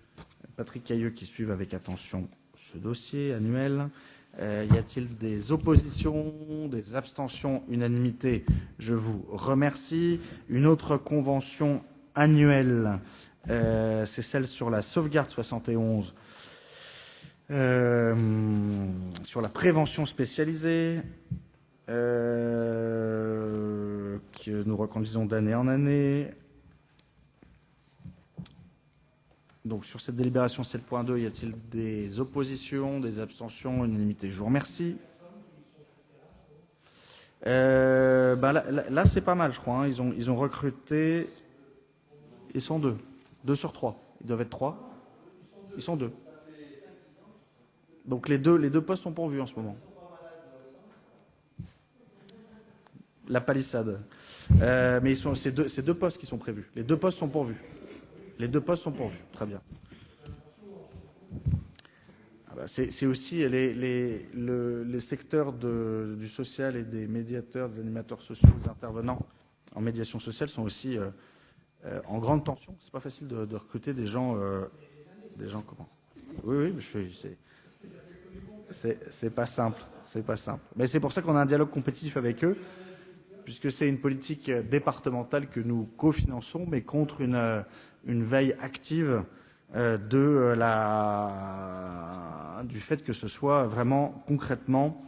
Speaker 1: Patrick Cailleux qui suivent avec attention ce dossier annuel. Y a-t-il des oppositions, des abstentions? Unanimité, je vous remercie. Une autre convention annuelle, c'est celle sur la sauvegarde 71, sur la prévention spécialisée, que nous reconduisons d'année en année. Donc sur cette délibération 7.2, y a-t-il des oppositions, des abstentions? Unanimité, je vous remercie. Là c'est pas mal, je crois. Hein. Ils ont recruté. Ils sont 2. 2 sur 3. Ils doivent être 3. Ils sont 2. Donc les deux postes sont pourvus en ce moment. La palissade. Mais c'est deux postes qui sont prévus. Les 2 postes sont pourvus. Les 2 postes sont pourvus. Très bien. C'est aussi les secteurs du social et des médiateurs, des animateurs sociaux, des intervenants en médiation sociale sont aussi en grande tension. C'est pas facile de recruter des gens comment? Oui, c'est pas simple. C'est pas simple. Mais c'est pour ça qu'on a un dialogue compétitif avec eux, puisque c'est une politique départementale que nous cofinançons, mais contre une veille active du fait que ce soit vraiment concrètement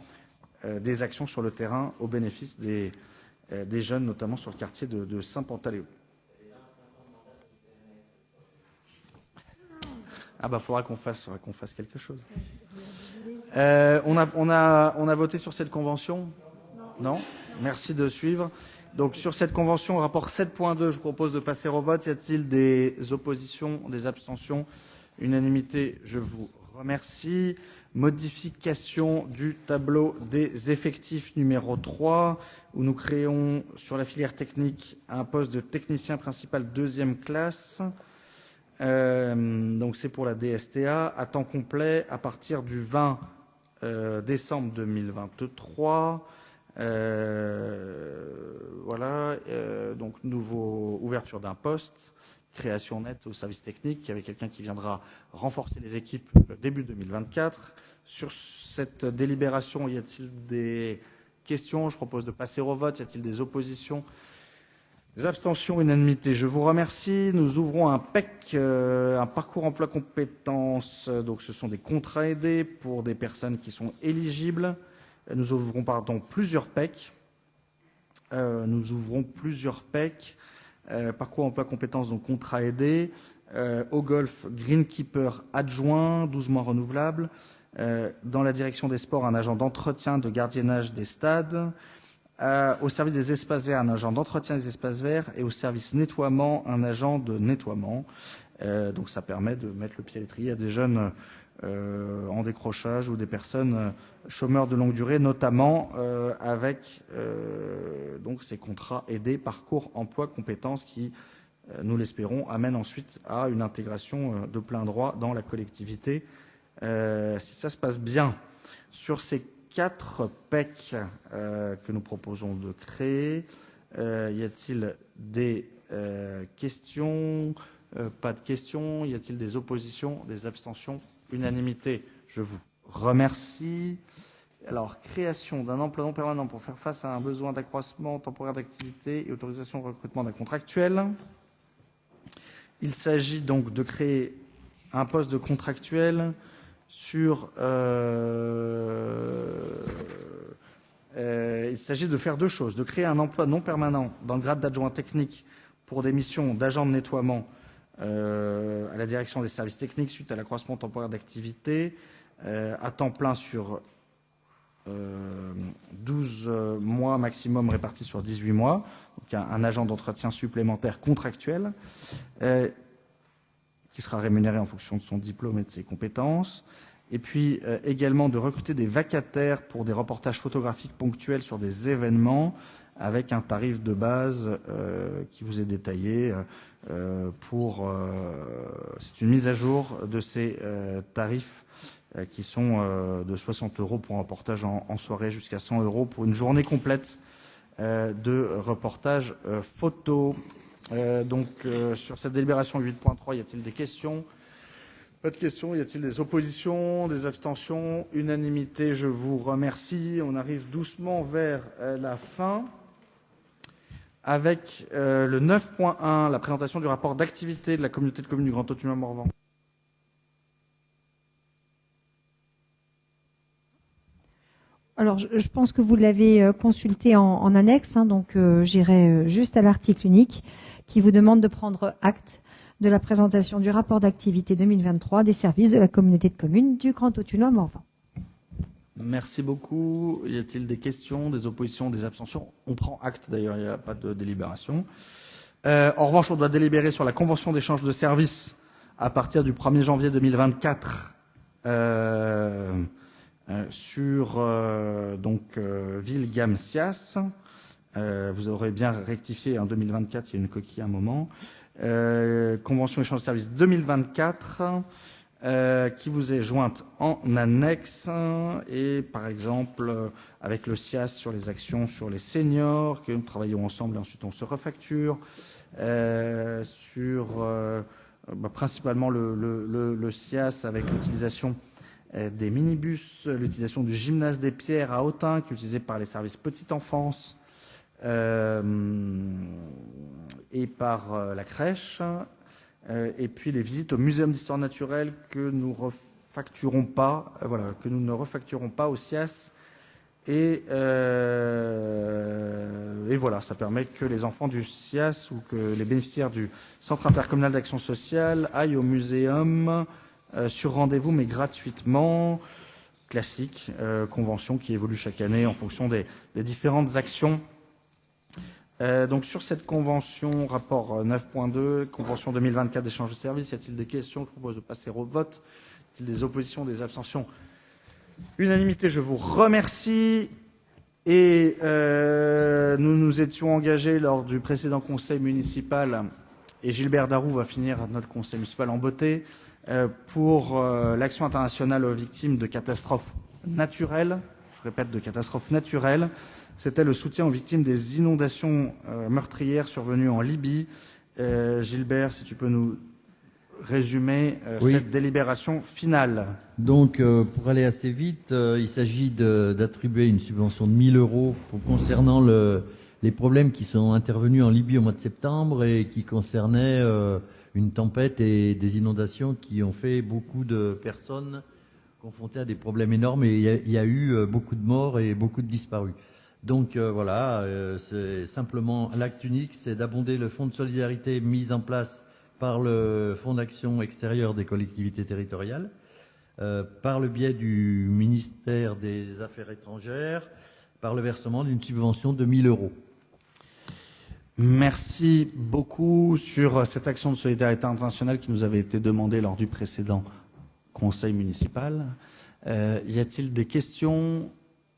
Speaker 1: des actions sur le terrain au bénéfice des jeunes, notamment sur le quartier de Saint-Pantaléon. Ah bah faudra qu'on fasse quelque chose. On a voté sur cette convention ? Non. Merci de suivre. Donc sur cette convention, rapport 7.2, je vous propose de passer au vote. Y a-t-il des oppositions, des abstentions? Unanimité, je vous remercie. Modification du tableau des effectifs numéro 3, où nous créons sur la filière technique un poste de technicien principal deuxième classe. Donc c'est pour la DSTA à temps complet à partir du 20 décembre 2023. Voilà, donc ouverture d'un poste, création nette au service technique, avec quelqu'un qui viendra renforcer les équipes début 2024. Sur cette délibération, y a-t-il des questions? Je propose de passer au vote. Y a-t-il des oppositions? Des abstentions, unanimité. Je vous remercie. Nous ouvrons un PEC, un parcours emploi compétences. Donc, ce sont des contrats aidés pour des personnes qui sont éligibles. Nous ouvrons plusieurs PEC. Parcours emploi compétences, donc contrat aidé. Au golf, greenkeeper adjoint, 12 mois renouvelable. Dans la direction des sports, un agent d'entretien de gardiennage des stades. Au service des espaces verts, un agent d'entretien des espaces verts. Et au service nettoiement, un agent de nettoiement. Donc ça permet de mettre le pied à l'étrier à des jeunes en décrochage ou des personnes chômeurs de longue durée, notamment avec donc ces contrats aidés, parcours emploi compétences qui, nous l'espérons, amènent ensuite à une intégration de plein droit dans la collectivité. Si ça se passe bien. Sur ces 4 PEC que nous proposons de créer, y a-t-il des questions? Pas de questions. Y a-t-il des oppositions, des abstentions? Unanimité, je vous remercie. Alors, création d'un emploi non permanent pour faire face à un besoin d'accroissement temporaire d'activité et autorisation de recrutement d'un contractuel. Il s'agit donc de créer un poste de contractuel sur... il s'agit de faire 2 choses. De créer un emploi non permanent dans le grade d'adjoint technique pour des missions d'agent de nettoiement à la direction des services techniques suite à l'accroissement temporaire d'activité à temps plein sur 12 mois maximum répartis sur 18 mois. Donc un agent d'entretien supplémentaire contractuel qui sera rémunéré en fonction de son diplôme et de ses compétences. Et puis également de recruter des vacataires pour des reportages photographiques ponctuels sur des événements avec un tarif de base qui vous est détaillé c'est une mise à jour de ces tarifs qui sont de 60 € pour un reportage en soirée jusqu'à 100 € pour une journée complète de reportage photo. Sur cette délibération 8.3, y a-t-il des questions? Pas de questions. Y a-t-il des oppositions, des abstentions? Unanimité, je vous remercie. On arrive doucement vers la fin. Avec le 9.1, la présentation du rapport d'activité de la communauté de communes du Grand Autunois Morvan.
Speaker 5: Alors, je pense que vous l'avez consulté en annexe, donc j'irai juste à l'article unique qui vous demande de prendre acte de la présentation du rapport d'activité 2023 des services de la communauté de communes du Grand Autunois Morvan.
Speaker 1: Merci beaucoup. Y a-t-il des questions, des oppositions, des abstentions? On prend acte, d'ailleurs, il n'y a pas de délibération. En revanche, on doit délibérer sur la convention d'échange de services à partir du 1er janvier 2024 sur Ville-Gamme-Sias. Vous aurez bien rectifié en 2024, il y a une coquille à un moment. Convention échange de services 2024. Qui vous est jointe en annexe et par exemple avec le SIAS sur les actions sur les seniors que nous travaillons ensemble et ensuite on se refacture principalement le SIAS avec l'utilisation des minibus, l'utilisation du gymnase des Pierres à Autun qui est utilisé par les services petite enfance et par la crèche. et puis les visites au Muséum d'histoire naturelle que nous refacturons pas, que nous ne refacturons pas au SIAS. Et voilà, ça permet que les enfants du SIAS ou que les bénéficiaires du Centre intercommunal d'action sociale aillent au muséum sur rendez-vous, mais gratuitement. Classique, convention qui évolue chaque année en fonction des différentes actions. Donc sur cette convention, rapport 9.2, convention 2024 d'échange de services, y a-t-il des questions? Je propose de passer au vote. Y a-t-il des oppositions, des abstentions? Unanimité, je vous remercie. Et nous nous étions engagés lors du précédent conseil municipal, et Gilbert Darroux va finir notre conseil municipal en beauté, pour l'action internationale aux victimes de catastrophes naturelles. Je répète, de catastrophes naturelles. C'était le soutien aux victimes des inondations meurtrières survenues en Libye. Gilbert, si tu peux nous résumer cette délibération finale.
Speaker 7: Donc, pour aller assez vite, il s'agit d'attribuer une subvention de 1 000 € concernant les problèmes qui sont intervenus en Libye au mois de septembre et qui concernaient une tempête et des inondations qui ont fait beaucoup de personnes confrontées à des problèmes énormes, et il y a eu beaucoup de morts et beaucoup de disparus. Donc voilà, c'est simplement l'acte unique, c'est d'abonder le fonds de solidarité mis en place par le Fonds d'action extérieure des collectivités territoriales, par le biais du ministère des Affaires étrangères, par le versement d'une subvention de 1 000 €.
Speaker 1: Merci beaucoup sur cette action de solidarité internationale qui nous avait été demandée lors du précédent conseil municipal. Y a-t-il des questions?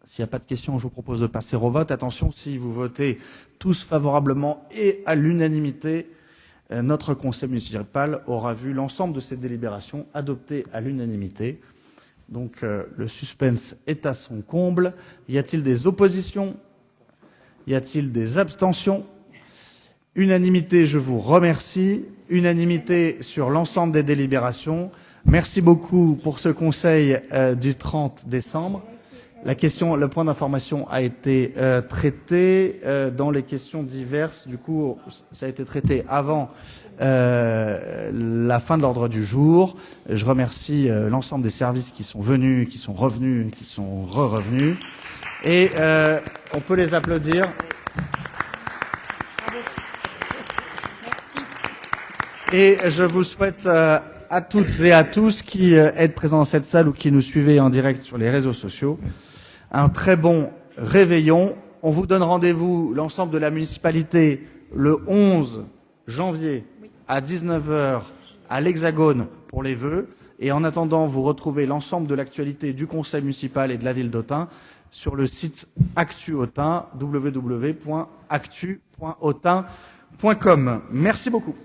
Speaker 1: S'il n'y a pas de questions, je vous propose de passer au vote. Attention, si vous votez tous favorablement et à l'unanimité, notre conseil municipal aura vu l'ensemble de ces délibérations adoptées à l'unanimité. Donc le suspense est à son comble. Y a-t-il des oppositions? Y a-t-il des abstentions? Unanimité, je vous remercie. Unanimité sur l'ensemble des délibérations. Merci beaucoup pour ce conseil du 30 décembre. La question, le point d'information a été traité dans les questions diverses. Du coup, ça a été traité avant la fin de l'ordre du jour. Je remercie l'ensemble des services qui sont venus, qui sont revenus, qui sont revenus. Et on peut les applaudir. Et je vous souhaite à toutes et à tous qui êtes présents dans cette salle ou qui nous suivez en direct sur les réseaux sociaux un très bon réveillon. On vous donne rendez-vous, l'ensemble de la municipalité, le 11 janvier à 19h à l'Hexagone pour les vœux. Et en attendant, vous retrouvez l'ensemble de l'actualité du conseil municipal et de la ville d'Autun sur le site Actu Autun, www.actu.autun.com. Merci beaucoup.